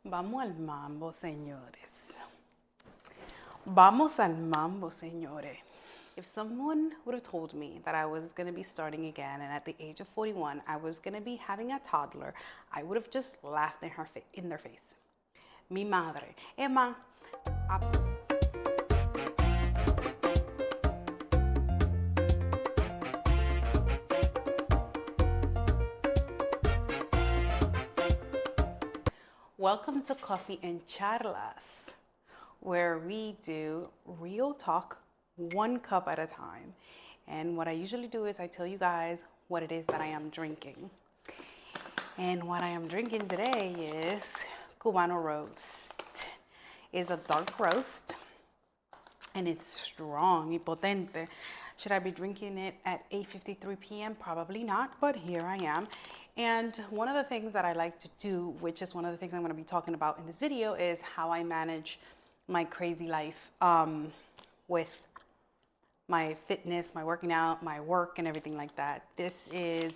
Vamos al mambo, señores. Vamos al mambo, señores. If someone would have told me that I was going to be starting again and at the age of 41 I was going to be having a toddler, I would have just laughed in their face. Mi madre. Emma, welcome to Coffee and Charlas, where we do real talk, one cup at a time. And what I usually do is I tell you guys what it is that I am drinking. And what I am drinking today is Cubano Roast. It's a dark roast and it's strong y potente. Should I be drinking it at 8:53 p.m.? Probably not, but here I am. And one of the things that I like to do, which is one of the things I'm going to be talking about in this video, is how I manage my crazy life with my fitness, my working out, my work, and everything like that. This is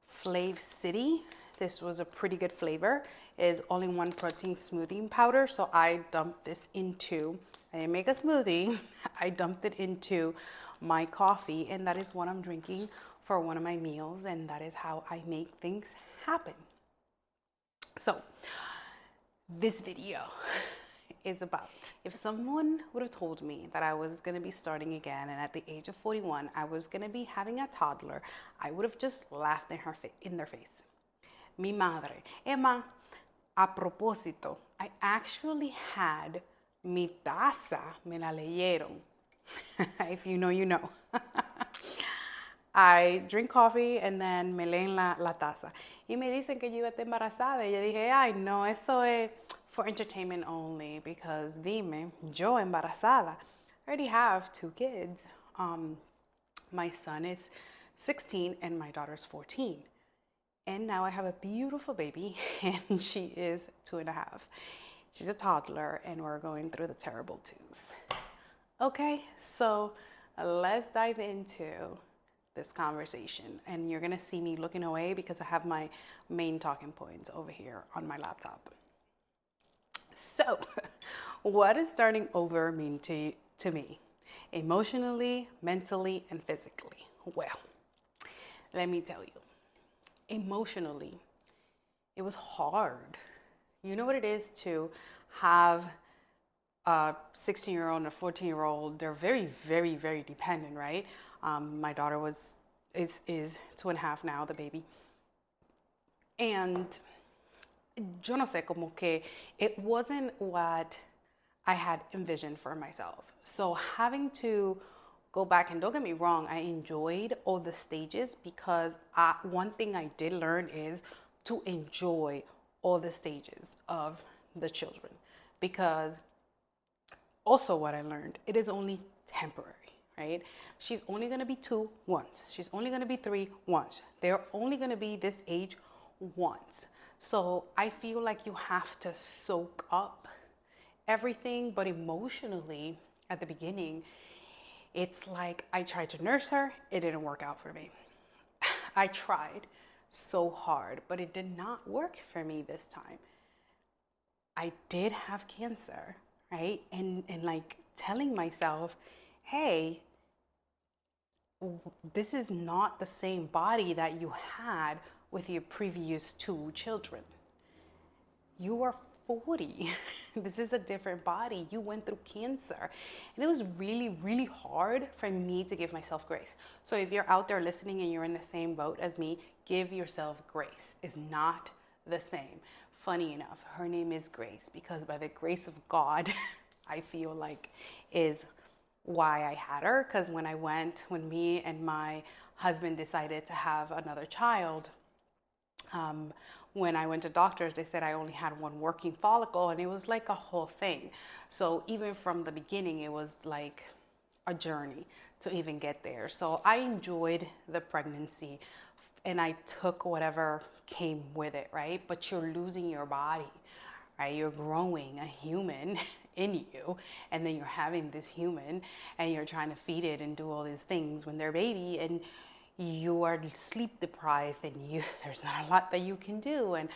Flav City. This was a pretty good flavor. It is all-in-one protein smoothie powder. So I dumped this into, I didn't make a smoothie. I dumped it into my coffee, and that is what I'm drinking for one of my meals, and that is how I make things happen. So this video is about, if someone would have told me that I was going to be starting again and at the age of 41 I was going to be having a toddler, I would have just laughed in their face. Mi madre. Emma, a propósito, I actually had mi taza, me la leyeron. If you know, you know. I drink coffee and then me leen la taza. Y me dicen que yo iba a estar embarazada. Y yo dije, ay, no, eso es for entertainment only. Because dime, yo embarazada. I already have 2 kids. My son is 16 and my daughter's 14. And now I have a beautiful baby and she is 2.5. She's a toddler and we're going through the terrible twos. Okay, so let's dive into this conversation, and you're gonna see me looking away because I have my main talking points over here on my laptop. So what does starting over mean to me, emotionally, mentally, and physically? Well, let me tell you, emotionally, it was hard. You know what it is to have a 16-year-old and a 14-year-old. They're very, very, very dependent, right? My daughter is 2.5 now, the baby. And yo no sé, como que it wasn't what I had envisioned for myself. So having to go back, and don't get me wrong, I enjoyed all the stages because one thing I did learn is to enjoy all the stages of the children. Because also what I learned, it is only temporary. Right? She's only going to be 2 once. She's only going to be 3 once. They're only going to be this age once. So I feel like you have to soak up everything, but emotionally at the beginning, it's like I tried to nurse her. It didn't work out for me. I tried so hard, but it did not work for me this time. I did have cancer, right? And like telling myself, hey, this is not the same body that you had with your previous 2 children. You are 40. This is a different body. You went through cancer. And it was really, really hard for me to give myself grace. So if you're out there listening and you're in the same boat as me, give yourself grace. It's not the same. Funny enough, her name is Grace because by the grace of God, I feel like is why I had her. Because when me and my husband decided to have another child, when I went to doctors, they said I only had 1 working follicle, and it was like a whole thing. So even from the beginning, it was like a journey to even get there. So I enjoyed the pregnancy and I took whatever came with it, right? But you're losing your body, right? You're growing a human in you, and then you're having this human and you're trying to feed it and do all these things when they're baby, and you are sleep deprived and there's not a lot that you can do. And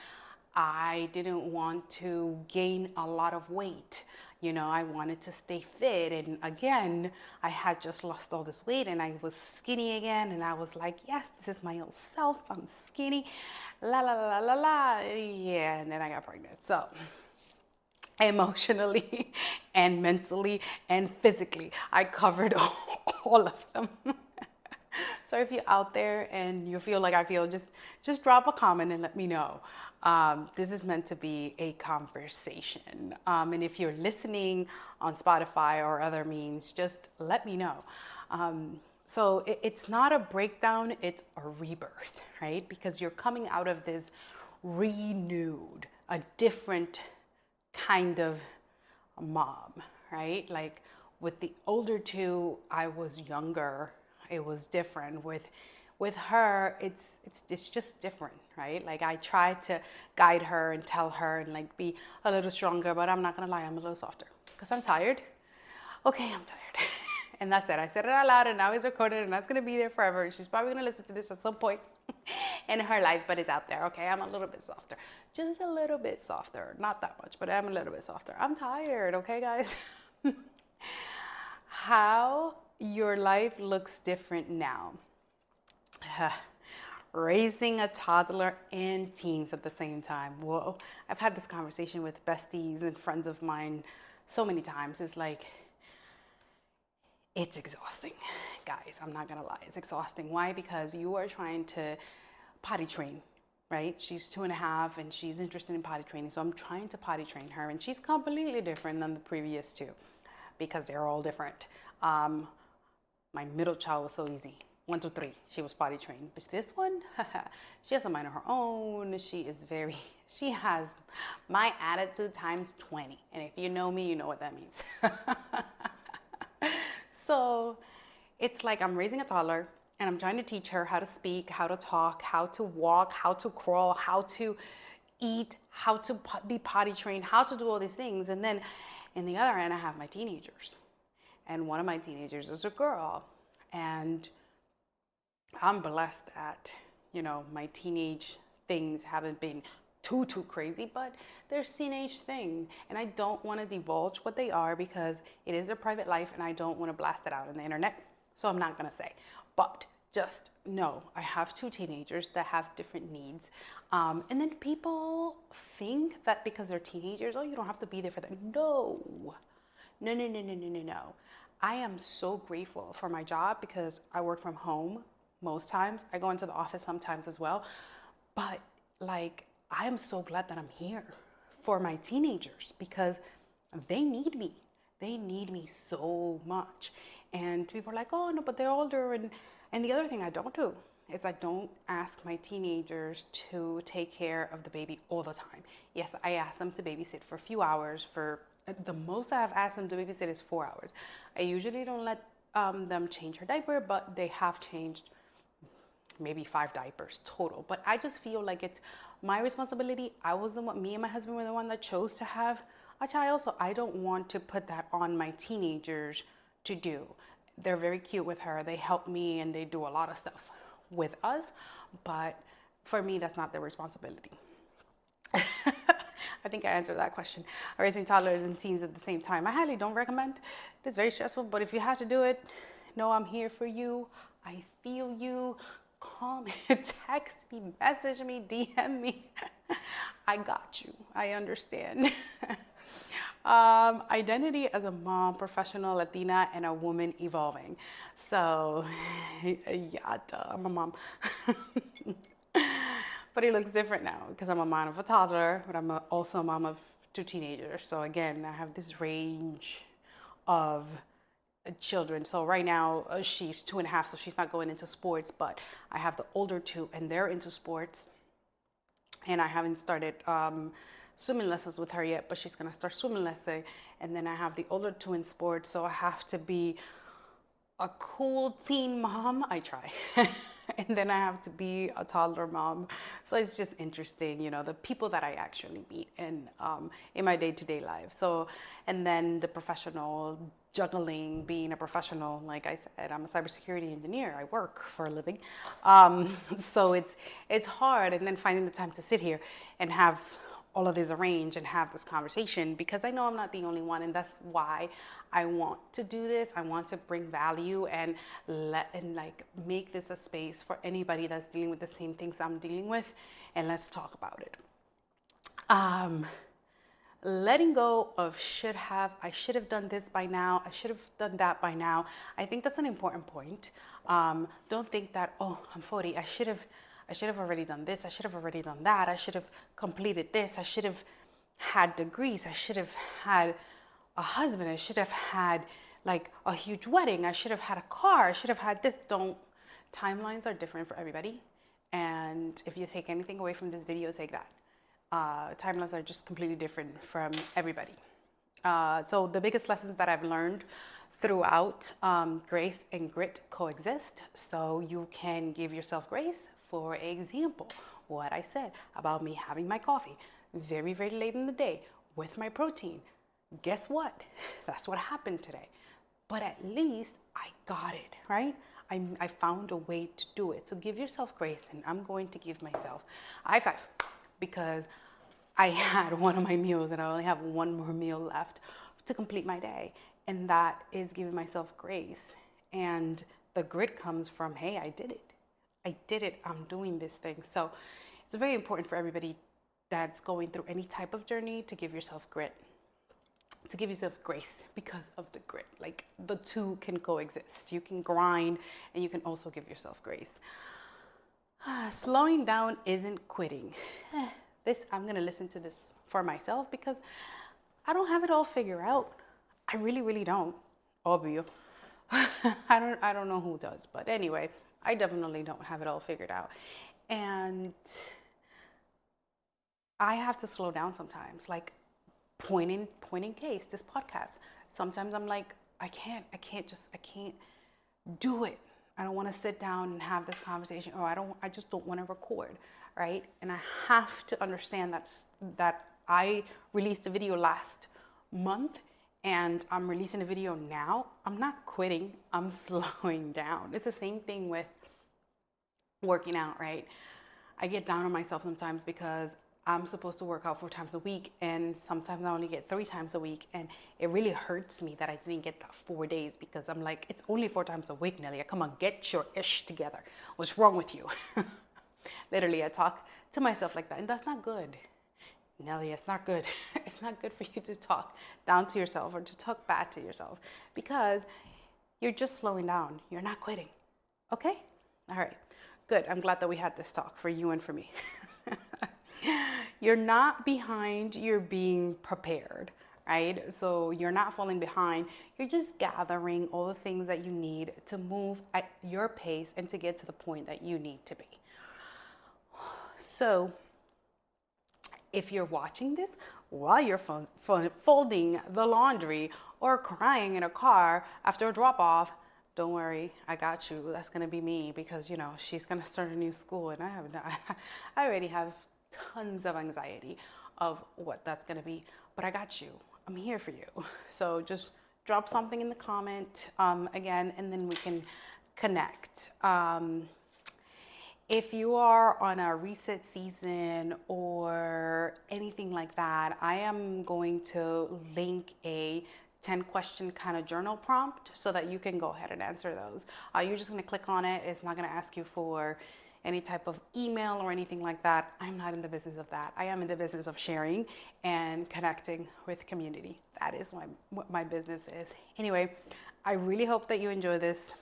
I didn't want to gain a lot of weight. You know, I wanted to stay fit. And again, I had just lost all this weight and I was skinny again. And I was like, yes, this is my old self. I'm skinny. La, la, la, la, la. Yeah. And then I got pregnant. So emotionally and mentally and physically, I covered all of them. So if you're out there and you feel like I feel, just drop a comment and let me know. This is meant to be a conversation. And if you're listening on Spotify or other means, just let me know. So it's not a breakdown, it's a rebirth, right? Because you're coming out of this renewed, a different kind of mom, right? Like with the older two, I was younger. It was different. With her, it's just different, right? Like I try to guide her and tell her and like be a little stronger, but I'm not gonna lie, I'm a little softer because I'm tired. Okay, I'm tired. And that's it. I said it out loud and now it's recorded and that's gonna be there forever. She's probably gonna listen to this at some point in her life, but it's out there. Okay, I'm a little bit softer. Just a little bit softer. Not that much, but I'm a little bit softer. I'm tired, okay, guys? How your life looks different now. Raising a toddler and teens at the same time. Whoa. I've had this conversation with besties and friends of mine so many times. It's like, it's exhausting. Guys, I'm not gonna lie, it's exhausting. Why? Because you are trying to potty train, right? She's 2.5 and she's interested in potty training. So I'm trying to potty train her and she's completely different than the previous two because they're all different. My middle child was so easy. 1, 2, 3, she was potty trained. But this one, she has a mind of her own. She has my attitude times 20. And if you know me, you know what that means. So it's like I'm raising a toddler and I'm trying to teach her how to speak, how to talk, how to walk, how to crawl, how to eat, how to be potty trained, how to do all these things. And then in the other end, I have my teenagers. And one of my teenagers is a girl. And I'm blessed that, you know, my teenage things haven't been too crazy, but there's teenage things. And I don't want to divulge what they are because it is their private life and I don't want to blast it out on the internet. So I'm not going to say. But just know I have 2 teenagers that have different needs. And then people think that because they're teenagers, oh, you don't have to be there for them. No. I am so grateful for my job because I work from home most times. I go into the office sometimes as well. But like, I am so glad that I'm here for my teenagers because they need me. They need me so much. And people are like, oh, no, but they're older. And the other thing I don't do is I don't ask my teenagers to take care of the baby all the time. Yes, I ask them to babysit for a few hours. For the most I have asked them to babysit is 4 hours. I usually don't let them change her diaper, but they have changed maybe 5 diapers total. But I just feel like it's my responsibility. I was the one, me and my husband were the one that chose to have a child, so I don't want to put that on my teenagers to do. They're very cute with her. They help me and they do a lot of stuff with us, but for me, that's not their responsibility. I think I answered that question. Raising toddlers and teens at the same time, I highly don't recommend. It's very stressful, but if you have to do it, know I'm here for you. I feel you. Call me, text me, message me, DM me. I got you. I understand. Identity as a mom, professional, Latina, and a woman evolving. So, yeah, I'm a mom. But it looks different now because I'm a mom of a toddler, but I'm also a mom of 2 teenagers. So again, I have this range of children. So right now she's 2.5, so she's not going into sports, but I have the older 2 and they're into sports. And I haven't started swimming lessons with her yet, but she's gonna start swimming lesson. And then I have the older 2 in sports, so I have to be a cool teen mom. I try. And then I have to be a toddler mom. So it's just interesting, you know, the people that I actually meet in my day-to-day life. So, and then the professional juggling, being a professional, like I said, I'm a cybersecurity engineer. I work for a living. So it's hard. And then finding the time to sit here and have all of this arranged and have this conversation, because I know I'm not the only one, and that's why I want to do this. I want to bring value and like make this a space for anybody that's dealing with the same things I'm dealing with, and let's talk about it. Letting go of I should have done this by now, I should have done that by now. I think that's an important point. Don't think that, oh, I'm 40, I should have already done this, I should have already done that, I should have completed this, I should have had degrees, I should have had a husband, I should have had like a huge wedding, I should have had a car, I should have had this. Timelines are different for everybody. And if you take anything away from this video, take that. Timelines are just completely different from everybody. So the biggest lessons that I've learned throughout, grace and grit coexist. So you can give yourself grace. For example, what I said about me having my coffee very, very late in the day with my protein. Guess what? That's what happened today. But at least I got it, right? I found a way to do it. So give yourself grace, and I'm going to give myself a high five, because I had one of my meals and I only have one more meal left to complete my day. And that is giving myself grace. And the grit comes from, hey, I did it. I did it. I'm doing this thing. So it's very important for everybody that's going through any type of journey to give yourself grit, to give yourself grace because of the grit. Like, the two can coexist. You can grind and you can also give yourself grace. Slowing down isn't quitting. I'm going to listen to this for myself, because I don't have it all figured out. I really, really don't. All of you. I don't know who does, but anyway, I definitely don't have it all figured out. And I have to slow down sometimes, like point in case, this podcast. Sometimes I'm like, I can't do it. I don't want to sit down and have this conversation, or I just don't want to record, right? And I have to understand that I released a video last month and I'm releasing a video now. I'm not quitting, I'm slowing down. It's the same thing with working out, right? I get down on myself sometimes because I'm supposed to work out 4 times a week, and sometimes I only get 3 times a week, and it really hurts me that I didn't get that 4 days, because I'm like, it's only 4 times a week, Nelia. Come on, get your ish together. What's wrong with you? Literally, I talk to myself like that, and that's not good. Nelly, it's not good. It's not good for you to talk down to yourself or to talk bad to yourself, because you're just slowing down. You're not quitting. Okay? All right. Good. I'm glad that we had this talk for you and for me. You're not behind, you're being prepared, right? So you're not falling behind. You're just gathering all the things that you need to move at your pace and to get to the point that you need to be. So if you're watching this while you're folding the laundry or crying in a car after a drop off, don't worry, I got you. That's gonna be me, because she's gonna start a new school, and I already have tons of anxiety of what that's gonna be, but I got you. I'm here for you. So just drop something in the comment again, and then we can connect. If you are on a reset season or anything like that, I am going to link a 10-question kind of journal prompt so that you can go ahead and answer those. You're just going to click on it. It's not going to ask you for any type of email or anything like that. I'm not in the business of that. I am in the business of sharing and connecting with community. That is what my business is. Anyway, I really hope that you enjoy this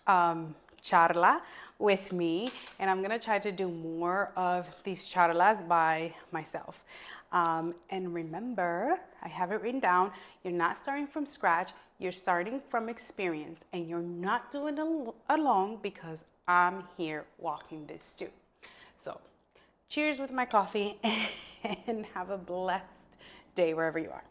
charla with me, and I'm gonna try to do more of these charlas by myself. And remember, I have it written down, you're not starting from scratch, you're starting from experience, and you're not doing it alone, because I'm here walking this too. So cheers with my coffee, and have a blessed day wherever you are.